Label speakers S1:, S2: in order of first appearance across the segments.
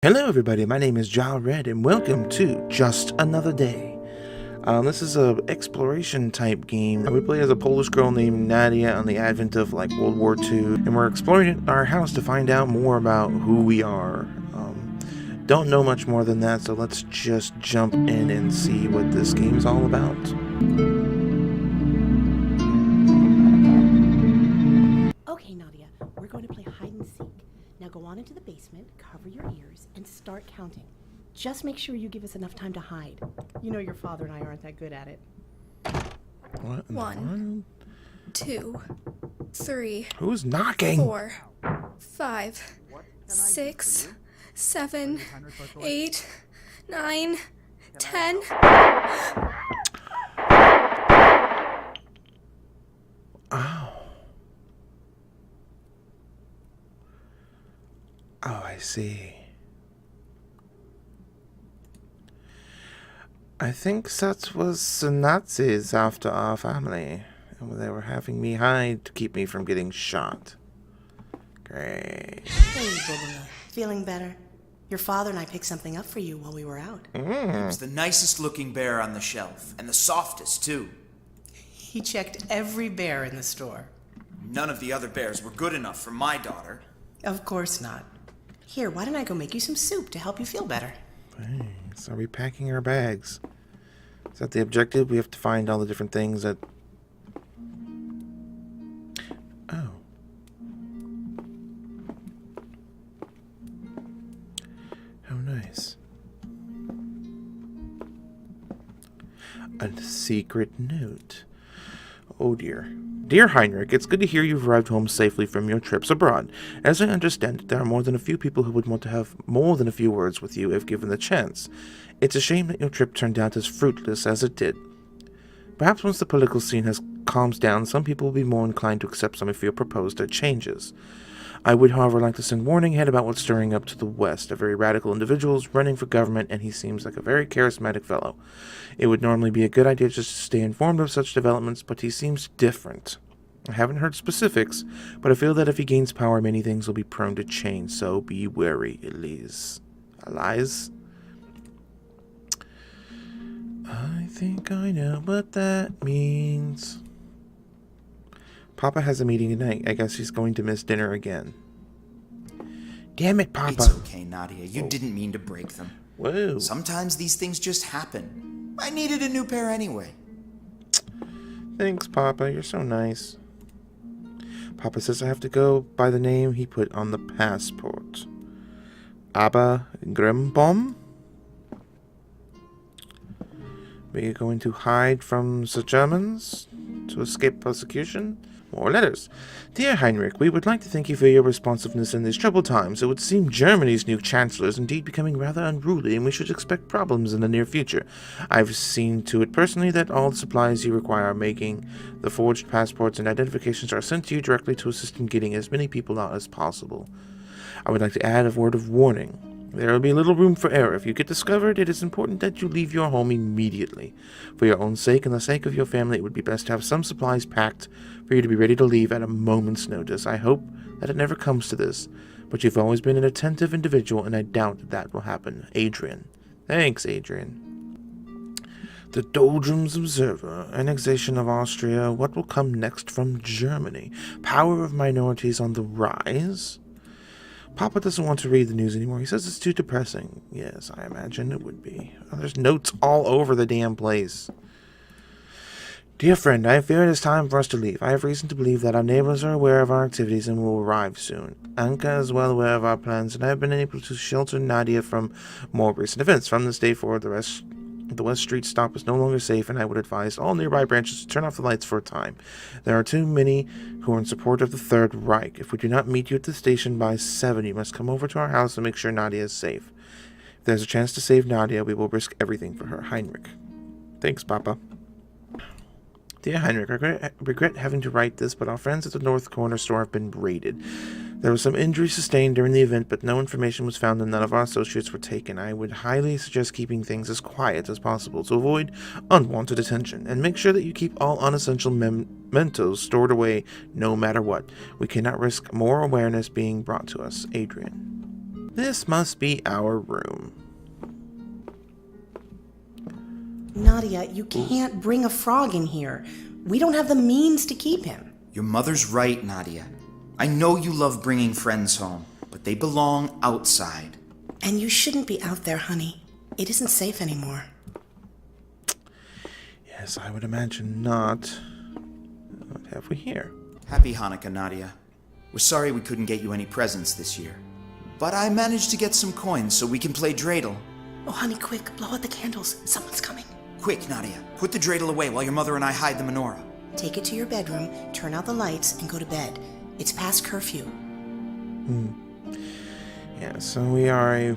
S1: Hello everybody, my name is JarRed and welcome to Just Another Day. This is a exploration type game. We play as a Polish girl named Nadia on the advent of like World War II, and we're exploring our house to find out more about who we are. Don't know much more than that, so let's just jump in and see what this game's all about.
S2: Okay, Nadia, we're going to play hide and seek. Now go on into the basement, cover your ears, and start counting. Just make sure you give us enough time to hide. You know your father and I aren't that good at it.
S1: What?
S3: 1, 2, 3.
S1: Who's knocking?
S3: 4, 5, 6, 7, 8, 9, 10.
S1: Oh. Oh, I see. I think that was the Nazis after our family. And they were having me hide to keep me from getting shot. Great.
S2: Hey, Bubala. Feeling better? Your father and I picked something up for you while we were out.
S4: It was the nicest looking bear on the shelf, and the softest too.
S2: He checked every bear in the store.
S4: None of the other bears were good enough for my daughter.
S2: Of course not. Here, why don't I go make you some soup to help you feel better?
S1: Thanks. Are we packing our bags? Is that the objective? We have to find all the different things that... Oh. How nice. A secret note. Oh dear. Dear Heinrich, it's good to hear you've arrived home safely from your trips abroad. As I understand it, there are more than a few people who would want to have more than a few words with you if given the chance. It's a shame that your trip turned out as fruitless as it did. Perhaps once the political scene has calmed down, some people will be more inclined to accept some of your proposed changes. I would, however, like to send warning ahead about what's stirring up to the west. A very radical individual is running for government, and he seems like a very charismatic fellow. It would normally be a good idea just to stay informed of such developments, but he seems different. I haven't heard specifics, but I feel that if he gains power, many things will be prone to change, so be wary, Elise. Elise? I think I know what that means. Papa has a meeting tonight. I guess he's going to miss dinner again. Damn it, Papa.
S4: It's okay, Nadia. You didn't mean to break them.
S1: Whoa.
S4: Sometimes these things just happen. I needed a new pair anyway.
S1: Thanks, Papa. You're so nice. Papa says I have to go by the name he put on the passport. Abba Grimbom? Are you going to hide from the Germans to escape persecution? More letters. Dear Heinrich, we would like to thank you for your responsiveness in these troubled times. It would seem Germany's new chancellor is indeed becoming rather unruly, and we should expect problems in the near future. I've seen to it personally that all the supplies you require making the forged passports and identifications are sent to you directly to assist in getting as many people out as possible. I would like to add a word of warning. There will be little room for error. If you get discovered, it is important that you leave your home immediately. For your own sake and the sake of your family, it would be best to have some supplies packed for you to be ready to leave at a moment's notice. I hope that it never comes to this, but you've always been an attentive individual, and I doubt that will happen. Adrian. Thanks, Adrian. The Doldrums Observer. Annexation of Austria. What will come next from Germany? Power of minorities on the rise? Papa doesn't want to read the news anymore. He says it's too depressing. Yes, I imagine it would be. Oh, there's notes all over the damn place. Dear friend, I fear it is time for us to leave. I have reason to believe that our neighbors are aware of our activities and will arrive soon. Anka is well aware of our plans, and I have been able to shelter Nadia from more recent events. From this day forward, the West Street stop is no longer safe, and I would advise all nearby branches to turn off the lights for a time. There are too many who are in support of the Third Reich. If we do not meet you at the station by 7, you must come over to our house and make sure Nadia is safe. If there's a chance to save Nadia, we will risk everything for her. Heinrich. Thanks, Papa. Dear Heinrich, I regret having to write this, but our friends at the North Corner store have been raided. There was some injury sustained during the event, but no information was found and none of our associates were taken. I would highly suggest keeping things as quiet as possible to avoid unwanted attention, and make sure that you keep all unessential mementos stored away no matter what. We cannot risk more awareness being brought to us. Adrian. This must be our room.
S2: Nadia, you can't bring a frog in here. We don't have the means to keep him.
S4: Your mother's right, Nadia. I know you love bringing friends home, but they belong outside.
S2: And you shouldn't be out there, honey. It isn't safe anymore.
S1: Yes, I would imagine not. What have we here?
S4: Happy Hanukkah, Nadia. We're sorry we couldn't get you any presents this year. But I managed to get some coins so we can play dreidel.
S2: Oh, honey, quick, blow out the candles. Someone's coming.
S4: Quick, Nadia. Put the dreidel away while your mother and I hide the menorah.
S2: Take it to your bedroom, turn out the lights, and go to bed. It's past curfew.
S1: Yeah, so we are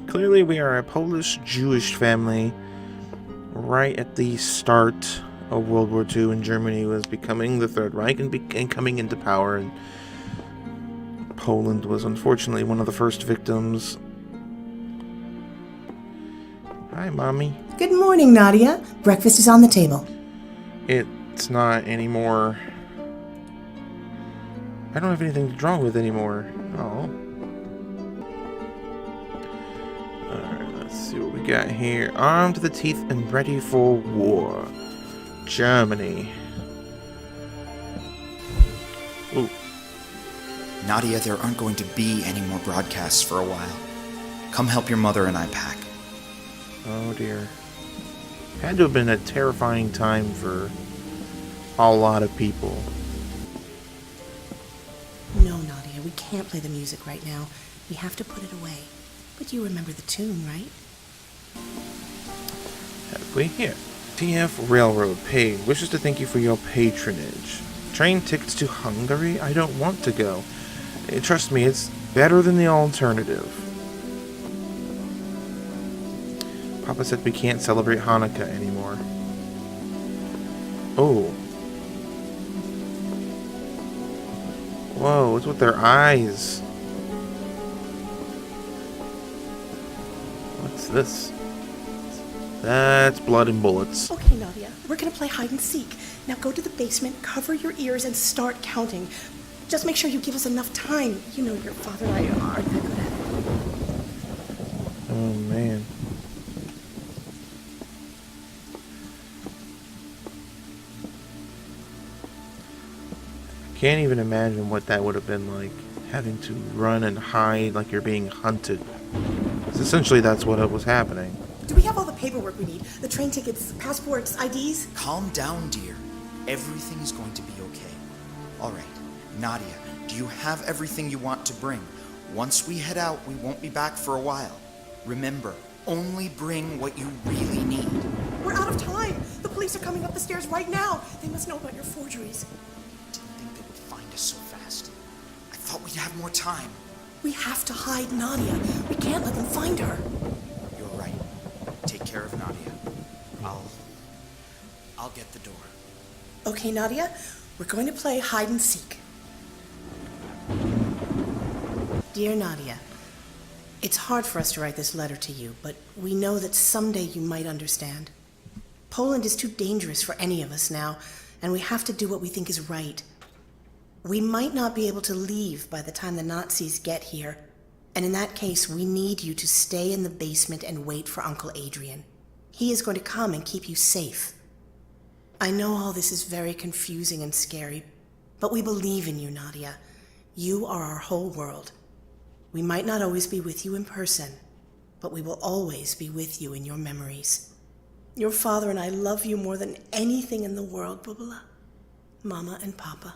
S1: clearly we are a Polish Jewish family right at the start of World War II, and Germany was becoming the Third Reich and coming into power, and Poland was unfortunately one of the first victims. Hi, Mommy.
S2: Good morning, Nadia. Breakfast is on the table.
S1: It's not anymore. I don't have anything to draw with anymore. Oh. Alright, let's see what we got here. Armed to the teeth and ready for war. Germany. Ooh.
S4: Nadia, there aren't going to be any more broadcasts for a while. Come help your mother and I pack.
S1: Oh dear. Had to have been a terrifying time for a lot of people.
S2: No, Nadia, we can't play the music right now. We have to put it away. But you remember the tune, right?
S1: Have we here? TF Railroad Paid wishes to thank you for your patronage. Train tickets to Hungary? I don't want to go. Trust me, it's better than the alternative. Papa said we can't celebrate Hanukkah anymore. Oh. Whoa, what's with their eyes? What's this? That's blood and bullets.
S2: Okay, Nadia, we're gonna play hide and seek. Now go to the basement, cover your ears, and start counting. Just make sure you give us enough time. You know your father and I aren't that good at it.
S1: Oh, man. Can't even imagine what that would have been like, having to run and hide like you're being hunted. 'Cause essentially that's what was happening.
S2: Do we have all the paperwork we need? The train tickets, passports, IDs?
S4: Calm down, dear. Everything is going to be okay. All right, Nadia, do you have everything you want to bring? Once we head out, we won't be back for a while. Remember, only bring what you really need.
S2: We're out of time. The police are coming up the stairs right now. They must know about your forgeries.
S4: Didn't think they would find us so fast. I thought we'd have more time.
S2: We have to hide Nadia. We can't let them find her.
S4: You're right. Take care of Nadia. I'll get the door.
S2: Okay, Nadia, we're going to play hide and seek. Dear Nadia, it's hard for us to write this letter to you, but we know that someday you might understand. Poland is too dangerous for any of us now, and we have to do what we think is right. We might not be able to leave by the time the Nazis get here, and in that case, we need you to stay in the basement and wait for Uncle Adrian. He is going to come and keep you safe. I know all this is very confusing and scary, but we believe in you, Nadia. You are our whole world. We might not always be with you in person, but we will always be with you in your memories. Your father and I love you more than anything in the world, Bubala. Mama and Papa.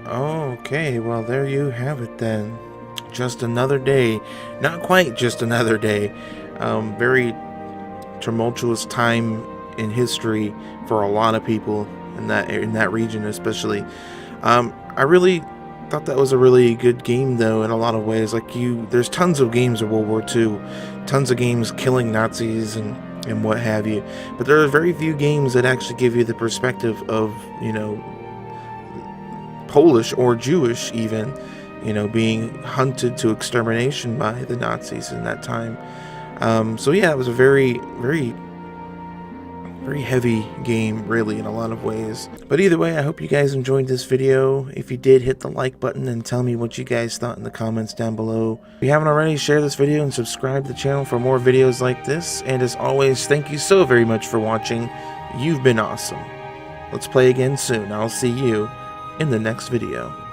S1: Okay, well there you have it then. Just another day. Not quite just another day. Very tumultuous time in history for a lot of people in that region especially. I really thought that was a really good game though in a lot of ways. Like there's tons of games of World War II, tons of games killing Nazis and and what have you. But there are very few games that actually give you the perspective of, you know, Polish or Jewish even, you know, being hunted to extermination by the Nazis in that time. So yeah, it was a very heavy game, really, in a lot of ways. But either way, I hope you guys enjoyed this video. If you did, hit the like button and tell me what you guys thought in the comments down below. If you haven't already, share this video and subscribe to the channel for more videos like this. And as always, thank you so very much for watching. You've been awesome. Let's play again soon. I'll see you in the next video.